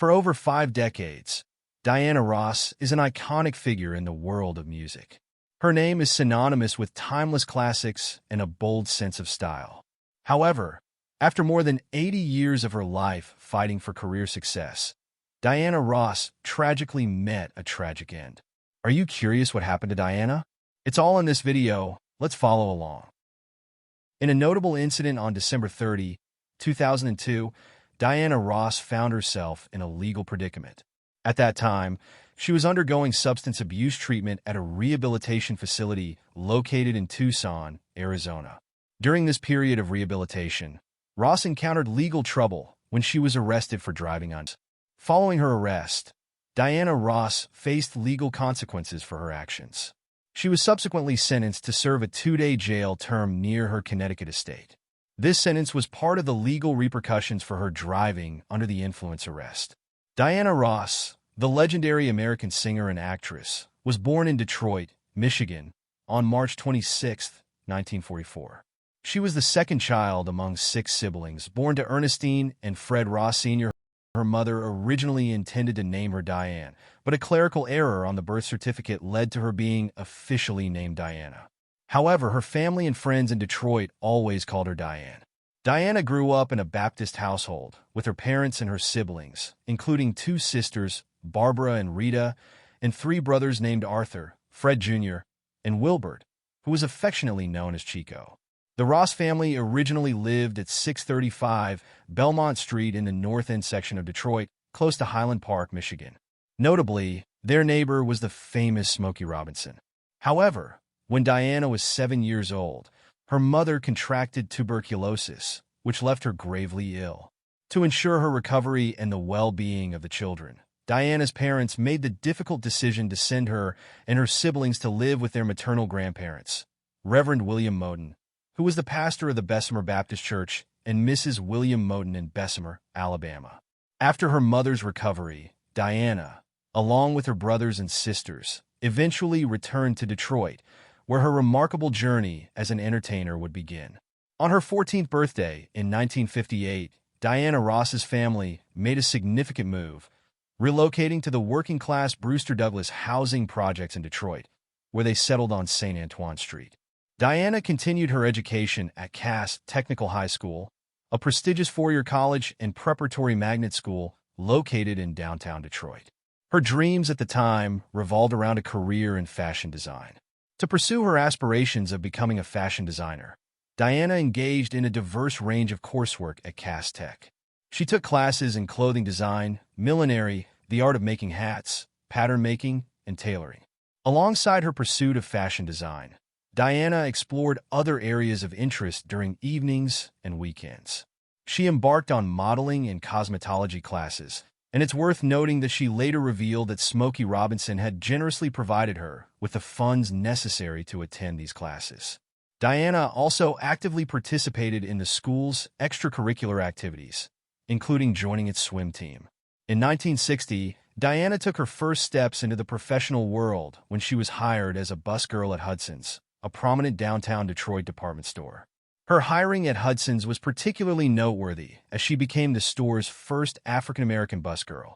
For over 5 decades, Diana Ross is an iconic figure in the world of music. Her name is synonymous with timeless classics and a bold sense of style. However, after more than 80 years of her life fighting for career success, Diana Ross tragically met a tragic end. Are you curious what happened to Diana? It's all in this video. Let's follow along. In a notable incident on December 30, 2002, Diana Ross found herself in a legal predicament. At that time, she was undergoing substance abuse treatment at a rehabilitation facility located in Tucson, Arizona. During this period of rehabilitation, Ross encountered legal trouble when she was arrested for driving untold. Following her arrest, Diana Ross faced legal consequences for her actions. She was subsequently sentenced to serve a 2-day jail term near her Connecticut estate. This sentence was part of the legal repercussions for her driving under the influence arrest. Diana Ross, the legendary American singer and actress, was born in Detroit, Michigan, on March 26, 1944. She was the second child among 6 siblings, born to Ernestine and Fred Ross Sr. Her mother originally intended to name her Diane, but a clerical error on the birth certificate led to her being officially named Diana. However, her family and friends in Detroit always called her Diane. Diana grew up in a Baptist household with her parents and her siblings, including 2 sisters, Barbara and Rita, and 3 brothers named Arthur, Fred Jr., and Wilbert, who was affectionately known as Chico. The Ross family originally lived at 635 Belmont Street in the North End section of Detroit, close to Highland Park, Michigan. Notably, their neighbor was the famous Smokey Robinson. However, when Diana was 7 years old, her mother contracted tuberculosis, which left her gravely ill. To ensure her recovery and the well-being of the children, Diana's parents made the difficult decision to send her and her siblings to live with their maternal grandparents, Reverend William Moten, who was the pastor of the Bessemer Baptist Church, and Mrs. William Moten in Bessemer, Alabama. After her mother's recovery, Diana, along with her brothers and sisters, eventually returned to Detroit, where her remarkable journey as an entertainer would begin. On her 14th birthday in 1958, Diana Ross's family made a significant move, relocating to the working-class Brewster Douglas housing projects in Detroit, where they settled on St. Antoine Street. Diana continued her education at Cass Technical High School, a prestigious 4-year college and preparatory magnet school located in downtown Detroit. Her dreams at the time revolved around a career in fashion design. To pursue her aspirations of becoming a fashion designer, Diana engaged in a diverse range of coursework at Cass Tech. She took classes in clothing design, millinery, the art of making hats, pattern making, and tailoring. Alongside her pursuit of fashion design, Diana explored other areas of interest during evenings and weekends. She embarked on modeling and cosmetology classes, and it's worth noting that she later revealed that Smokey Robinson had generously provided her with the funds necessary to attend these classes. Diana also actively participated in the school's extracurricular activities, including joining its swim team. In 1960, Diana took her first steps into the professional world when she was hired as a busgirl at Hudson's, a prominent downtown Detroit department store. Her hiring at Hudson's was particularly noteworthy as she became the store's first African-American busgirl,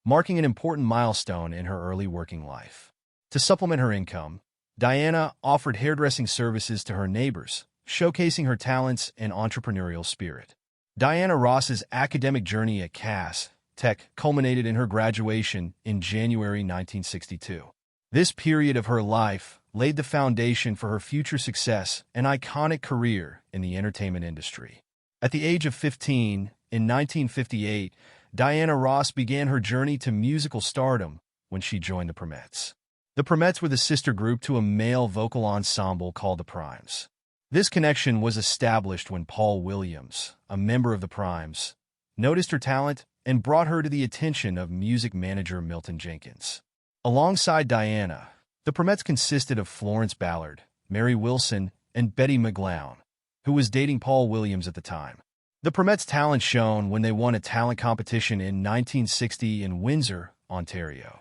marking an important milestone in her early working life. To supplement her income, Diana offered hairdressing services to her neighbors, showcasing her talents and entrepreneurial spirit. Diana Ross's academic journey at Cass Tech culminated in her graduation in January 1962. This period of her life laid the foundation for her future success and iconic career in the entertainment industry. At the age of 15, in 1958, Diana Ross began her journey to musical stardom when she joined the Primettes. The Primettes were the sister group to a male vocal ensemble called the Primes. This connection was established when Paul Williams, a member of the Primes, noticed her talent and brought her to the attention of music manager Milton Jenkins. Alongside Diana, the Primettes consisted of Florence Ballard, Mary Wilson, and Betty McGlown, who was dating Paul Williams at the time. The Primettes' talent shone when they won a talent competition in 1960 in Windsor, Ontario.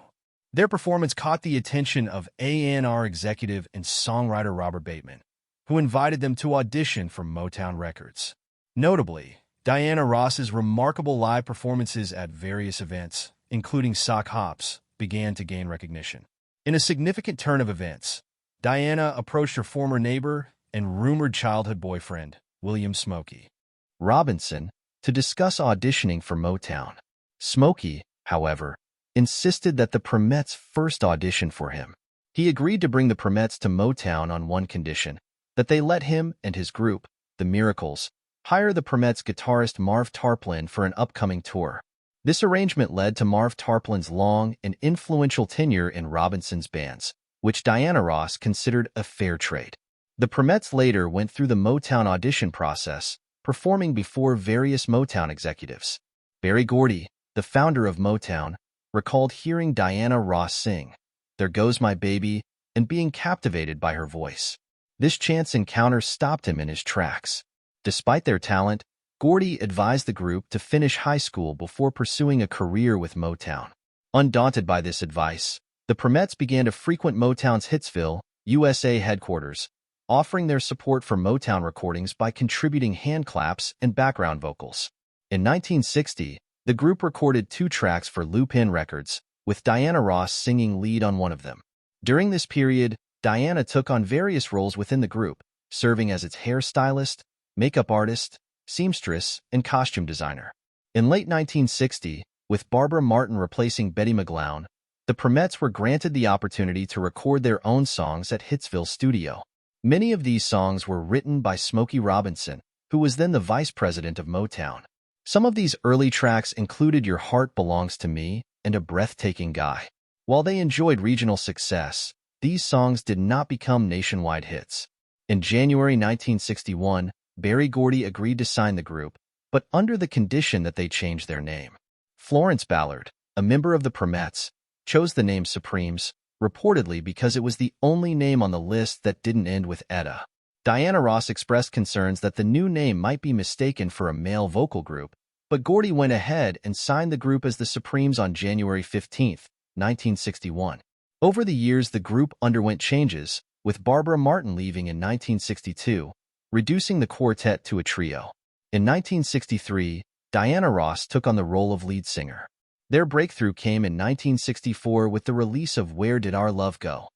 Their performance caught the attention of A&R executive and songwriter Robert Bateman, who invited them to audition for Motown Records. Notably, Diana Ross's remarkable live performances at various events, including Sock Hops, began to gain recognition. In a significant turn of events, Diana approached her former neighbor and rumored childhood boyfriend, William Smokey Robinson, to discuss auditioning for Motown. Smokey, however, insisted that the Primettes first audition for him. He agreed to bring the Primettes to Motown on one condition, that they let him and his group, the Miracles, hire the Primettes' guitarist Marv Tarplin for an upcoming tour. This arrangement led to Marv Tarplin's long and influential tenure in Robinson's bands, which Diana Ross considered a fair trade. The Primettes later went through the Motown audition process, performing before various Motown executives. Berry Gordy, the founder of Motown, recalled hearing Diana Ross sing, "There Goes My Baby," and being captivated by her voice. This chance encounter stopped him in his tracks. Despite their talent, Gordy advised the group to finish high school before pursuing a career with Motown. Undaunted by this advice, the Primettes began to frequent Motown's Hitsville, USA headquarters, offering their support for Motown recordings by contributing hand claps and background vocals. In 1960, the group recorded 2 tracks for Lupin Records, with Diana Ross singing lead on one of them. During this period, Diana took on various roles within the group, serving as its hairstylist, makeup artist, seamstress, and costume designer. In late 1960, with Barbara Martin replacing Betty McGlown, the Primettes were granted the opportunity to record their own songs at Hitsville Studio. Many of these songs were written by Smokey Robinson, who was then the vice president of Motown. Some of these early tracks included Your Heart Belongs to Me and A Breathtaking Guy. While they enjoyed regional success, these songs did not become nationwide hits. In January 1961, Berry Gordy agreed to sign the group, but under the condition that they change their name. Florence Ballard, a member of the Primettes, chose the name Supremes, reportedly because it was the only name on the list that didn't end with Etta. Diana Ross expressed concerns that the new name might be mistaken for a male vocal group, but Gordy went ahead and signed the group as the Supremes on January 15, 1961. Over the years, the group underwent changes, with Barbara Martin leaving in 1962, reducing the quartet to a trio. In 1963, Diana Ross took on the role of lead singer. Their breakthrough came in 1964 with the release of Where Did Our Love Go?,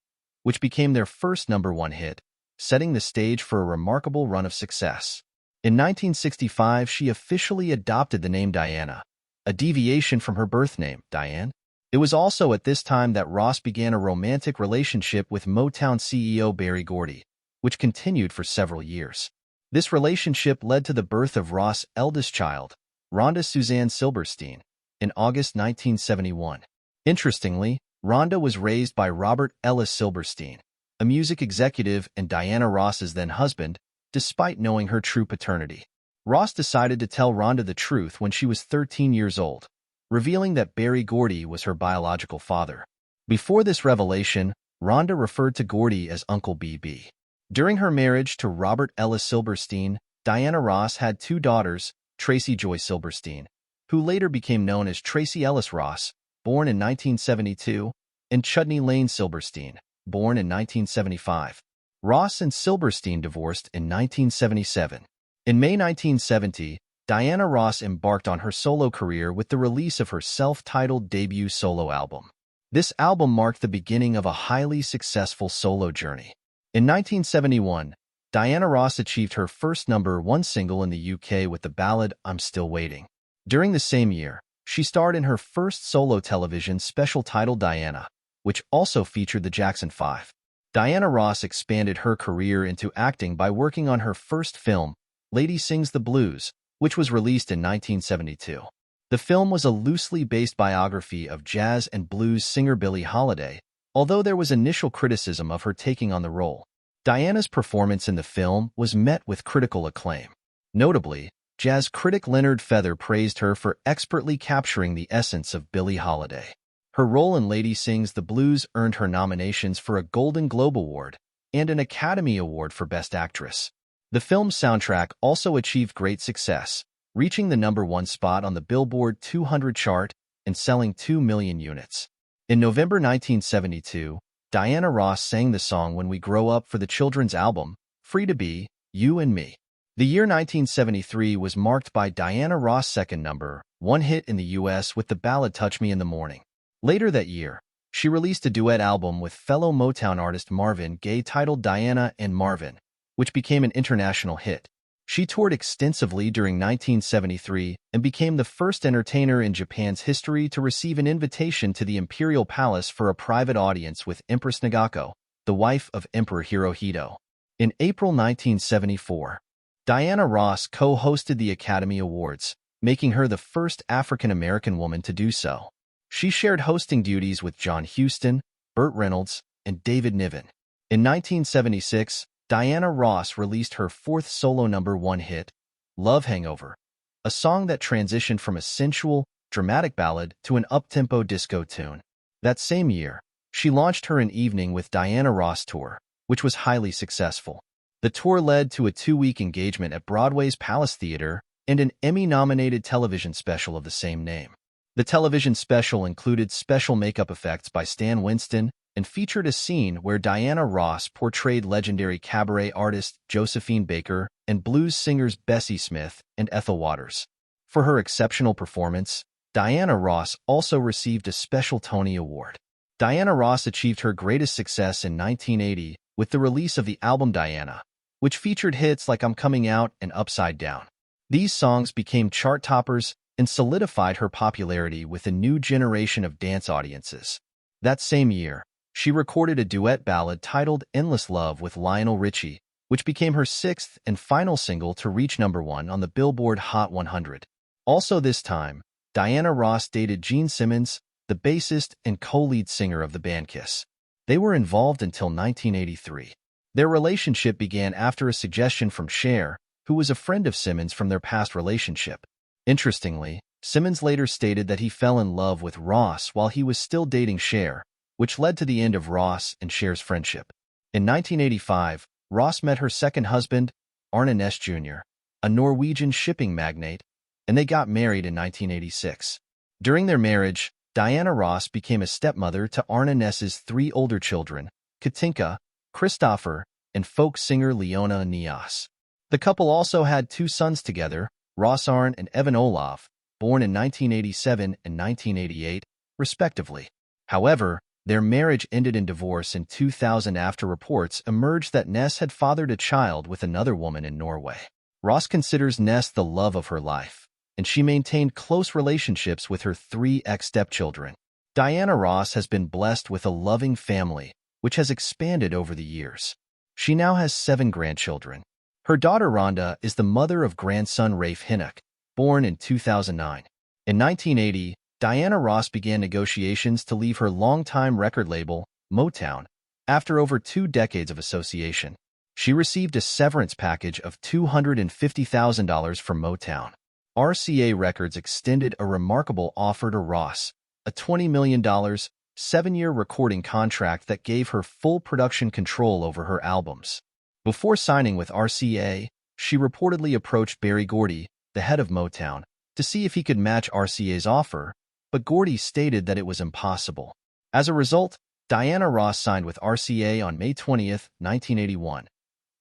which became their first #1 hit, setting the stage for a remarkable run of success. In 1965, she officially adopted the name Diana, a deviation from her birth name, Diane. It was also at this time that Ross began a romantic relationship with Motown CEO Berry Gordy, which continued for several years. This relationship led to the birth of Ross' eldest child, Rhonda Suzanne Silberstein, in August 1971. Interestingly, Rhonda was raised by Robert Ellis Silberstein, a music executive and Diana Ross's then husband, despite knowing her true paternity. Ross decided to tell Rhonda the truth when she was 13 years old, revealing that Berry Gordy was her biological father. Before this revelation, Rhonda referred to Gordy as Uncle BB. During her marriage to Robert Ellis Silberstein, Diana Ross had 2 daughters, Tracy Joy Silberstein, who later became known as Tracy Ellis Ross, born in 1972, and Chudney Lane Silberstein, born in 1975. Ross and Silberstein divorced in 1977. In May 1970, Diana Ross embarked on her solo career with the release of her self-titled debut solo album. This album marked the beginning of a highly successful solo journey. In 1971, Diana Ross achieved her first #1 single in the UK with the ballad I'm Still Waiting. During the same year, she starred in her first solo television special titled Diana, which also featured the Jackson 5. Diana Ross expanded her career into acting by working on her first film, Lady Sings the Blues, which was released in 1972. The film was a loosely based biography of jazz and blues singer Billie Holiday, although there was initial criticism of her taking on the role. Diana's performance in the film was met with critical acclaim. Notably, jazz critic Leonard Feather praised her for expertly capturing the essence of Billie Holiday. Her role in Lady Sings the Blues earned her nominations for a Golden Globe Award and an Academy Award for Best Actress. The film's soundtrack also achieved great success, reaching the #1 spot on the Billboard 200 chart and selling 2 million units. In November 1972, Diana Ross sang the song When We Grow Up for the children's album, Free to Be, You and Me. The year 1973 was marked by Diana Ross' second number one hit in the U.S. with the ballad Touch Me in the Morning. Later that year, she released a duet album with fellow Motown artist Marvin Gaye titled Diana and Marvin, which became an international hit. She toured extensively during 1973 and became the first entertainer in Japan's history to receive an invitation to the Imperial Palace for a private audience with Empress Nagako, the wife of Emperor Hirohito. In April 1974, Diana Ross co-hosted the Academy Awards, making her the first African-American woman to do so. She shared hosting duties with John Huston, Burt Reynolds, and David Niven. In 1976, Diana Ross released her fourth solo number one hit, Love Hangover, a song that transitioned from a sensual, dramatic ballad to an up-tempo disco tune. That same year, she launched her An Evening with Diana Ross tour, which was highly successful. The tour led to a 2-week engagement at Broadway's Palace Theater and an Emmy-nominated television special of the same name. The television special included special makeup effects by Stan Winston and featured a scene where Diana Ross portrayed legendary cabaret artist Josephine Baker and blues singers Bessie Smith and Ethel Waters. For her exceptional performance, Diana Ross also received a special Tony Award. Diana Ross achieved her greatest success in 1980 with the release of the album Diana, which featured hits like I'm Coming Out and Upside Down. These songs became chart toppers and solidified her popularity with a new generation of dance audiences. That same year, she recorded a duet ballad titled Endless Love with Lionel Richie, which became her sixth and final single to reach number one on the Billboard Hot 100. Also this time, Diana Ross dated Gene Simmons, the bassist and co-lead singer of the band Kiss. They were involved until 1983. Their relationship began after a suggestion from Cher, who was a friend of Simmons from their past relationship. Interestingly, Simmons later stated that he fell in love with Ross while he was still dating Cher, which led to the end of Ross and Cher's friendship. In 1985, Ross met her second husband, Arne Næss Jr., a Norwegian shipping magnate, and they got married in 1986. During their marriage, Diana Ross became a stepmother to Arne Næss's 3 older children, Katinka, Christopher, and folk singer Leona Nias. The couple also had 2 sons together, Ross Arne and Evan Olaf, born in 1987 and 1988, respectively. However, their marriage ended in divorce in 2000 after reports emerged that Næss had fathered a child with another woman in Norway. Ross considers Næss the love of her life, and she maintained close relationships with her 3 ex-stepchildren. Diana Ross has been blessed with a loving family, which has expanded over the years. She now has 7 grandchildren. Her daughter Rhonda is the mother of grandson Rafe Hinnock, born in 2009. In 1980, Diana Ross began negotiations to leave her longtime record label, Motown, after over 2 decades of association. She received a severance package of $250,000 from Motown. RCA Records extended a remarkable offer to Ross, a $20 million, 7-year recording contract that gave her full production control over her albums. Before signing with RCA, she reportedly approached Berry Gordy, the head of Motown, to see if he could match RCA's offer, but Gordy stated that it was impossible. As a result, Diana Ross signed with RCA on May 20, 1981,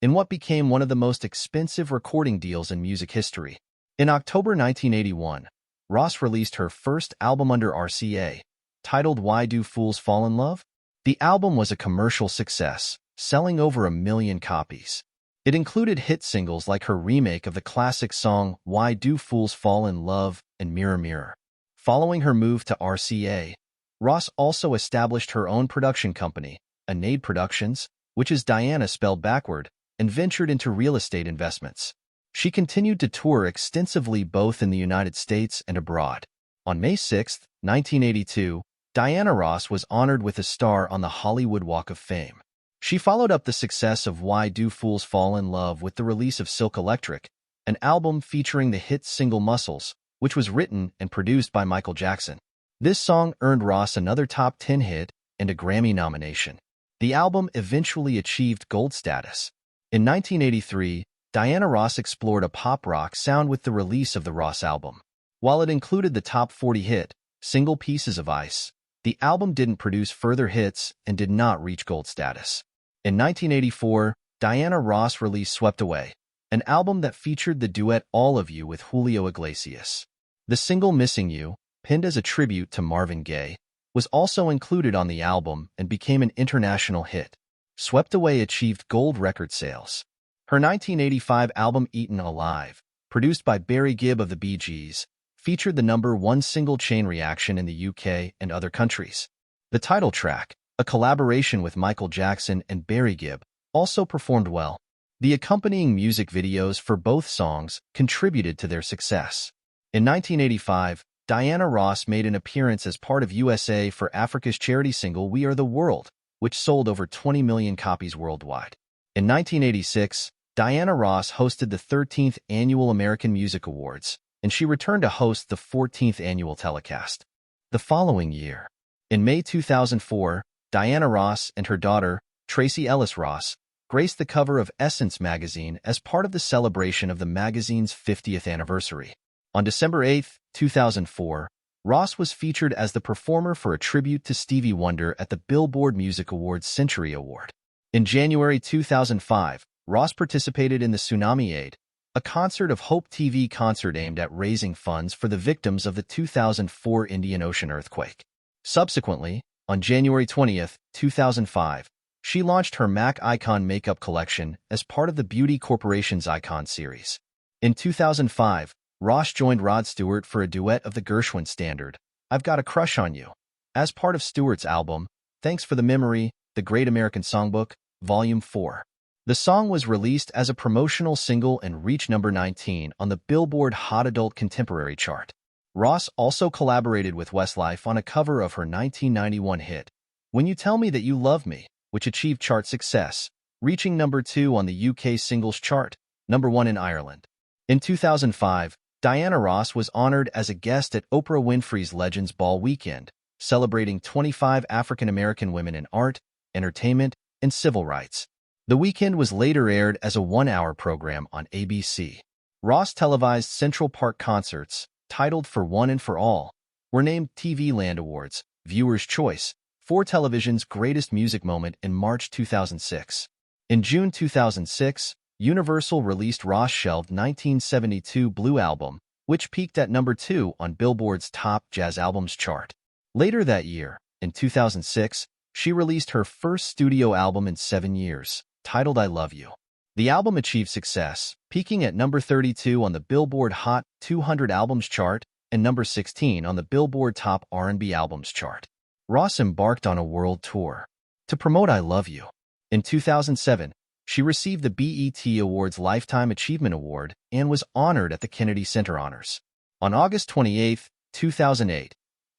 in what became one of the most expensive recording deals in music history. In October 1981, Ross released her first album under RCA, titled Why Do Fools Fall in Love? The album was a commercial success, selling over 1 million copies. It included hit singles like her remake of the classic song Why Do Fools Fall in Love and Mirror Mirror. Following her move to RCA, Ross also established her own production company, Anade Productions, which is Diana spelled backward, and ventured into real estate investments. She continued to tour extensively both in the United States and abroad. On May 6, 1982, Diana Ross was honored with a star on the Hollywood Walk of Fame. She followed up the success of Why Do Fools Fall in Love with the release of Silk Electric, an album featuring the hit single Muscles, which was written and produced by Michael Jackson. This song earned Ross another top 10 hit and a Grammy nomination. The album eventually achieved gold status. In 1983, Diana Ross explored a pop-rock sound with the release of the Ross album. While it included the top 40 hit, Single Pieces of Ice, the album didn't produce further hits and did not reach gold status. In 1984, Diana Ross released Swept Away, an album that featured the duet All of You with Julio Iglesias. The single Missing You, penned as a tribute to Marvin Gaye, was also included on the album and became an international hit. Swept Away achieved gold record sales. Her 1985 album Eaten Alive, produced by Barry Gibb of the Bee Gees, featured the #1 single Chain Reaction in the UK and other countries. The title track, a collaboration with Michael Jackson and Barry Gibb, also performed well. The accompanying music videos for both songs contributed to their success. In 1985, Diana Ross made an appearance as part of USA for Africa's charity single We Are the World, which sold over 20 million copies worldwide. In 1986, Diana Ross hosted the 13th Annual American Music Awards, and she returned to host the 14th annual telecast. The following year, in May 2004, Diana Ross and her daughter, Tracee Ellis Ross, graced the cover of Essence magazine as part of the celebration of the magazine's 50th anniversary. On December 8, 2004, Ross was featured as the performer for a tribute to Stevie Wonder at the Billboard Music Awards Century Award. In January 2005, Ross participated in the Tsunami Aid, a concert of Hope TV concert aimed at raising funds for the victims of the 2004 Indian Ocean earthquake. Subsequently, on January 20, 2005, she launched her MAC Icon makeup collection as part of the Beauty Corporation's Icon series. In 2005, Ross joined Rod Stewart for a duet of the Gershwin standard, I've Got a Crush on You, as part of Stewart's album, Thanks for the Memory, The Great American Songbook, Volume 4. The song was released as a promotional single and reached number 19 on the Billboard Hot Adult Contemporary chart. Ross also collaborated with Westlife on a cover of her 1991 hit, When You Tell Me That You Love Me, which achieved chart success, reaching number 2 on the UK singles chart, number 1 in Ireland. In 2005, Diana Ross was honored as a guest at Oprah Winfrey's Legends Ball Weekend, celebrating 25 African-American women in art, entertainment, and civil rights. The weekend was later aired as a 1-hour program on ABC. Ross televised Central Park concerts, titled For One and For All, were named TV Land Awards, Viewer's Choice, for television's greatest music moment in March 2006. In June 2006, Universal released Ross' shelved 1972 Blue album, which peaked at number 2 on Billboard's Top Jazz Albums chart. Later that year, in 2006, she released her first studio album in 7 years, titled I Love You. The album achieved success, peaking at number 32 on the Billboard Hot 200 Albums chart and number 16 on the Billboard Top R&B Albums chart. Ross embarked on a world tour to promote I Love You. In 2007, she received the BET Awards Lifetime Achievement Award and was honored at the Kennedy Center Honors. On August 28, 2008,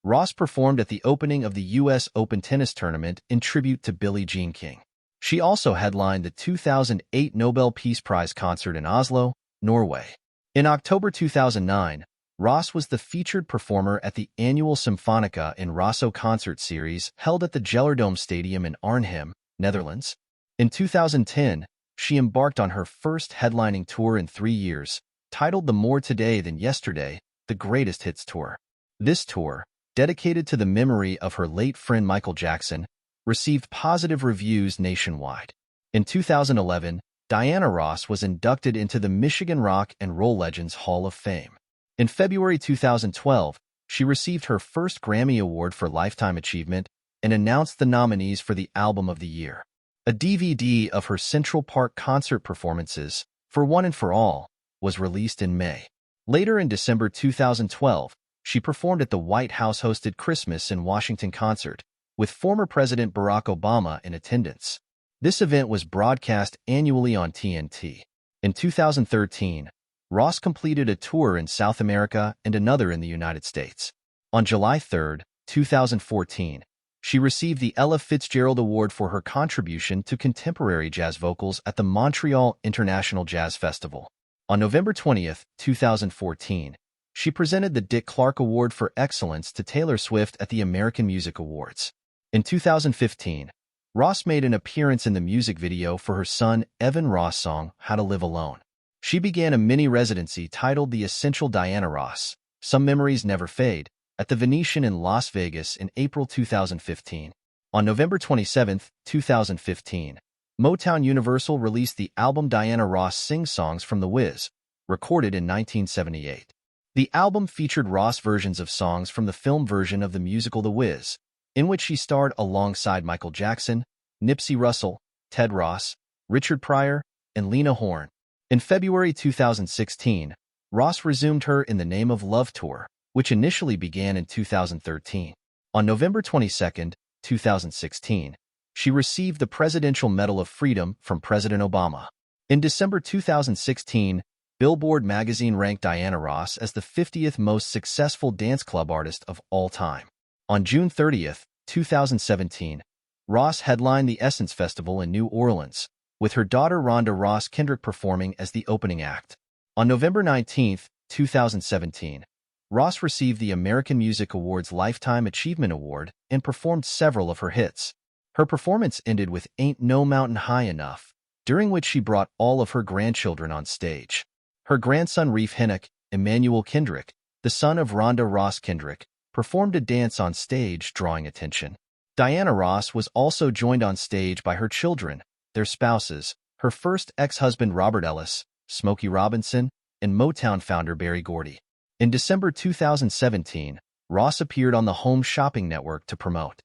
Ross performed at the opening of the U.S. Open Tennis Tournament in tribute to Billie Jean King. She also headlined the 2008 Nobel Peace Prize concert in Oslo, Norway. In October 2009, Ross was the featured performer at the annual Symfonica in Rosso concert series held at the Gelredome Stadium in Arnhem, Netherlands. In 2010, she embarked on her first headlining tour in 3 years, titled The More Today Than Yesterday, The Greatest Hits Tour. This tour, dedicated to the memory of her late friend Michael Jackson, received positive reviews nationwide. In 2011, Diana Ross was inducted into the Michigan Rock and Roll Legends Hall of Fame. In February 2012, she received her first Grammy Award for Lifetime Achievement and announced the nominees for the Album of the Year. A DVD of her Central Park concert performances, For One and For All, was released in May. Later in December 2012, she performed at the White House-hosted Christmas in Washington concert, with former President Barack Obama in attendance. This event was broadcast annually on TNT. In 2013, Ross completed a tour in South America and another in the United States. On July 3, 2014, she received the Ella Fitzgerald Award for her contribution to contemporary jazz vocals at the Montreal International Jazz Festival. On November 20, 2014, she presented the Dick Clark Award for Excellence to Taylor Swift at the American Music Awards. In 2015, Ross made an appearance in the music video for her son Evan Ross' song How to Live Alone. She began a mini-residency titled The Essential Diana Ross, Some Memories Never Fade, at the Venetian in Las Vegas in April 2015. On November 27, 2015, Motown Universal released the album Diana Ross Sings Songs from The Wiz, recorded in 1978. The album featured Ross versions of songs from the film version of the musical The Wiz, in which she starred alongside Michael Jackson, Nipsey Russell, Ted Ross, Richard Pryor, and Lena Horne. In February 2016, Ross resumed her In the Name of Love tour, which initially began in 2013. On November 22, 2016, she received the Presidential Medal of Freedom from President Obama. In December 2016, Billboard magazine ranked Diana Ross as the 50th most successful dance club artist of all time. On June 30, 2017, Ross headlined the Essence Festival in New Orleans, with her daughter Rhonda Ross Kendrick performing as the opening act. On November 19, 2017, Ross received the American Music Awards Lifetime Achievement Award and performed several of her hits. Her performance ended with Ain't No Mountain High Enough, during which she brought all of her grandchildren on stage. Her grandson Reef Hennock, Emmanuel Kendrick, the son of Rhonda Ross Kendrick, performed a dance on stage, drawing attention. Diana Ross was also joined on stage by her children, their spouses, her first ex-husband Robert Ellis, Smokey Robinson, and Motown founder Berry Gordy. In December 2017, Ross appeared on the Home Shopping Network to promote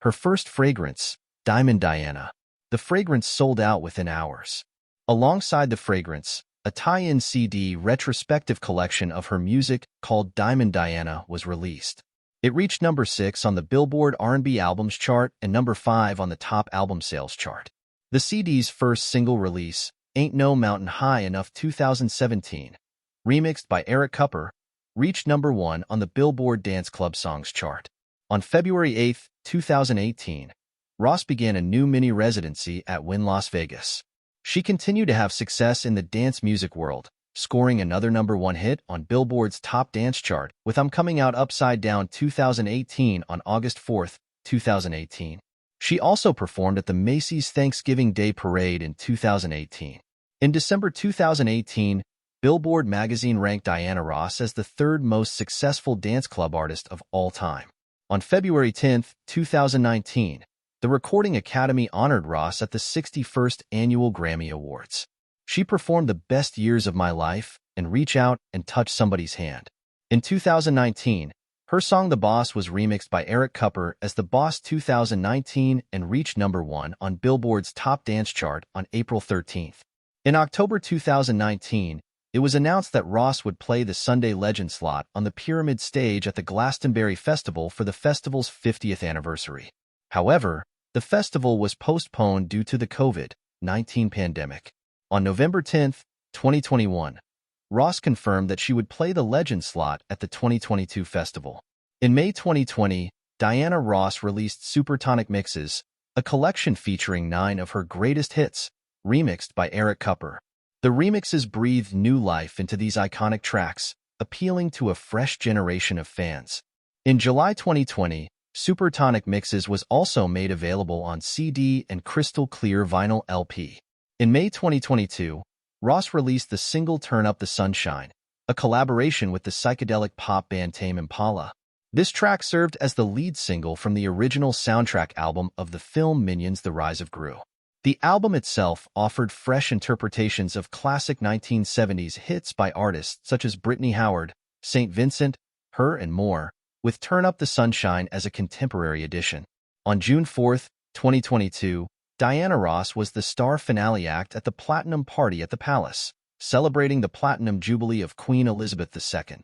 her first fragrance, Diamond Diana. The fragrance sold out within hours. Alongside the fragrance, a tie-in CD retrospective collection of her music called Diamond Diana was released. It reached number 6 on the Billboard R&B Albums chart and number 5 on the top album sales chart. The CD's first single release, Ain't No Mountain High Enough 2017, remixed by Eric Cupper, reached number 1 on the Billboard Dance Club Songs chart. On February 8, 2018, Ross began a new mini-residency at Wynn Las Vegas. She continued to have success in the dance music world, scoring another number 1 hit on Billboard's Top Dance chart with I'm Coming Out Upside Down 2018 on August 4, 2018. She also performed at the Macy's Thanksgiving Day Parade in 2018. In December 2018, Billboard magazine ranked Diana Ross as the 3rd most successful dance club artist of all time. On February 10, 2019, the Recording Academy honored Ross at the 61st Annual Grammy Awards. She performed The Best Years of My Life and Reach Out and Touch Somebody's Hand. In 2019, her song The Boss was remixed by Eric Cupper as The Boss 2019 and reached number 1 on Billboard's Top Dance chart on April 13. In October 2019, it was announced that Ross would play the Sunday Legend slot on the Pyramid stage at the Glastonbury Festival for the festival's 50th anniversary. However, the festival was postponed due to the COVID-19 pandemic. On November 10, 2021, Ross confirmed that she would play the Legend slot at the 2022 festival. In May 2020, Diana Ross released Supertonic Mixes, a collection featuring 9 of her greatest hits, remixed by Eric Cupper. The remixes breathed new life into these iconic tracks, appealing to a fresh generation of fans. In July 2020, Supertonic Mixes was also made available on CD and crystal clear vinyl LP. In May 2022, Ross released the single Turn Up the Sunshine, a collaboration with the psychedelic pop band Tame Impala. This track served as the lead single from the original soundtrack album of the film Minions: The Rise of Gru. The album itself offered fresh interpretations of classic 1970s hits by artists such as Brittany Howard, St. Vincent, Her, and more, with Turn Up the Sunshine as a contemporary addition. On June 4, 2022, Diana Ross was the star finale act at the Platinum Party at the Palace, celebrating the Platinum Jubilee of Queen Elizabeth II.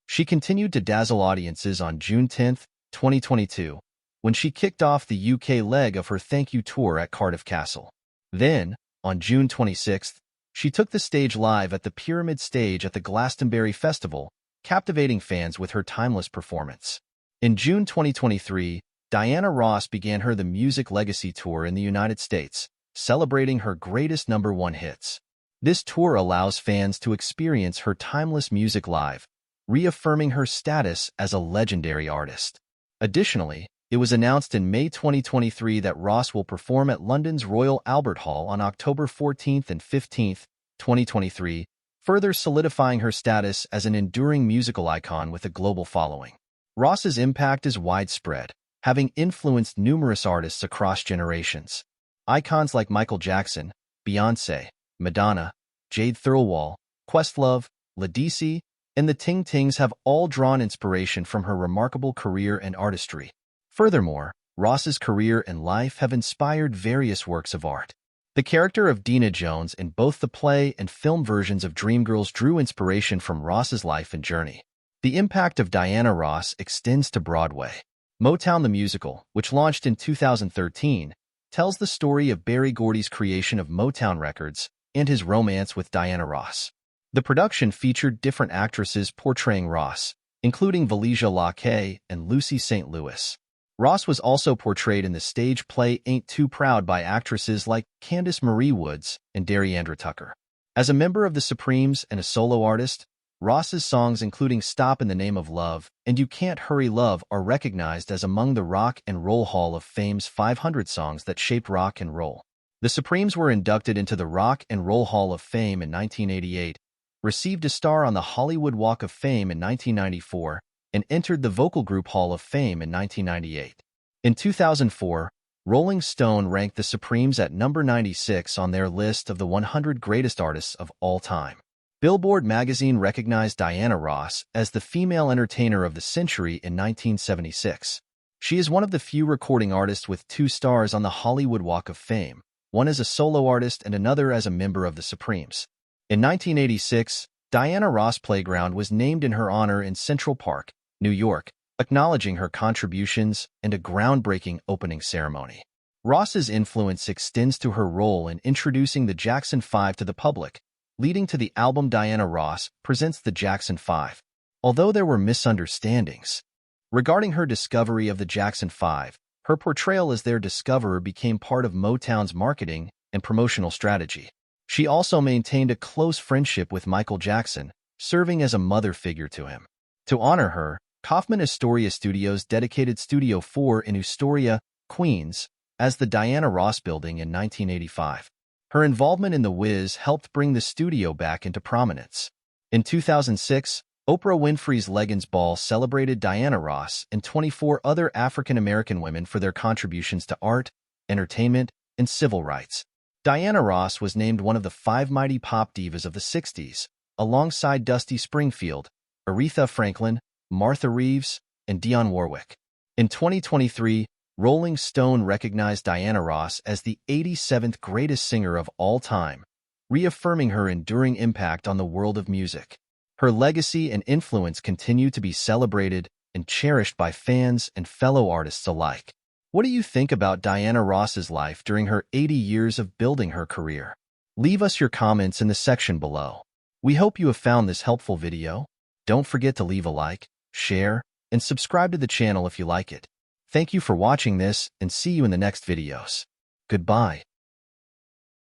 She continued to dazzle audiences on June 10, 2022, when she kicked off the UK leg of her Thank You tour at Cardiff Castle. Then, on June 26th, she took the stage live at the Pyramid stage at the Glastonbury Festival, captivating fans with her timeless performance. In June 2023, Diana Ross began her The Music Legacy Tour in the United States, celebrating her greatest number 1 hits. This tour allows fans to experience her timeless music live, reaffirming her status as a legendary artist. Additionally, it was announced in May 2023 that Ross will perform at London's Royal Albert Hall on October 14 and 15, 2023, further solidifying her status as an enduring musical icon with a global following. Ross's impact is widespread, having influenced numerous artists across generations. Icons like Michael Jackson, Beyoncé, Madonna, Jade Thirlwall, Questlove, Ledisi, and the Ting Tings have all drawn inspiration from her remarkable career and artistry. Furthermore, Ross's career and life have inspired various works of art. The character of Dina Jones in both the play and film versions of Dreamgirls drew inspiration from Ross's life and journey. The impact of Diana Ross extends to Broadway. Motown the Musical, which launched in 2013, tells the story of Berry Gordy's creation of Motown Records and his romance with Diana Ross. The production featured different actresses portraying Ross, including Valencia Locke and Lucy St. Louis. Ross was also portrayed in the stage play Ain't Too Proud by actresses like Candice Marie Woods and Dariandra Tucker. As a member of the Supremes and a solo artist, Ross's songs including Stop in the Name of Love and You Can't Hurry Love are recognized as among the Rock and Roll Hall of Fame's 500 songs that shaped rock and roll. The Supremes were inducted into the Rock and Roll Hall of Fame in 1988, received a star on the Hollywood Walk of Fame in 1994, and entered the Vocal Group Hall of Fame in 1998. In 2004, Rolling Stone ranked the Supremes at number 96 on their list of the 100 greatest artists of all time. Billboard magazine recognized Diana Ross as the female entertainer of the century in 1976. She is one of the few recording artists with 2 stars on the Hollywood Walk of Fame, one as a solo artist and another as a member of the Supremes. In 1986, Diana Ross Playground was named in her honor in Central Park, New York, acknowledging her contributions and a groundbreaking opening ceremony. Ross's influence extends to her role in introducing the Jackson 5 to the public, leading to the album Diana Ross Presents the Jackson 5. Although there were misunderstandings regarding her discovery of the Jackson 5, her portrayal as their discoverer became part of Motown's marketing and promotional strategy. She also maintained a close friendship with Michael Jackson, serving as a mother figure to him. To honor her, Kaufman Astoria Studios dedicated Studio 4 in Astoria, Queens, as the Diana Ross Building in 1985. Her involvement in The Wiz helped bring the studio back into prominence. In 2006, Oprah Winfrey's Leggins Ball celebrated Diana Ross and 24 other African-American women for their contributions to art, entertainment, and civil rights. Diana Ross was named one of the 5 mighty pop divas of the 60s, alongside Dusty Springfield, Aretha Franklin, Martha Reeves, and Dionne Warwick. In 2023, Rolling Stone recognized Diana Ross as the 87th greatest singer of all time, reaffirming her enduring impact on the world of music. Her legacy and influence continue to be celebrated and cherished by fans and fellow artists alike. What do you think about Diana Ross's life during her 80 years of building her career? Leave us your comments in the section below. We hope you have found this helpful video. Don't forget to leave a like, share, and subscribe to the channel if you like it. Thank you for watching this and see you in the next videos. Goodbye.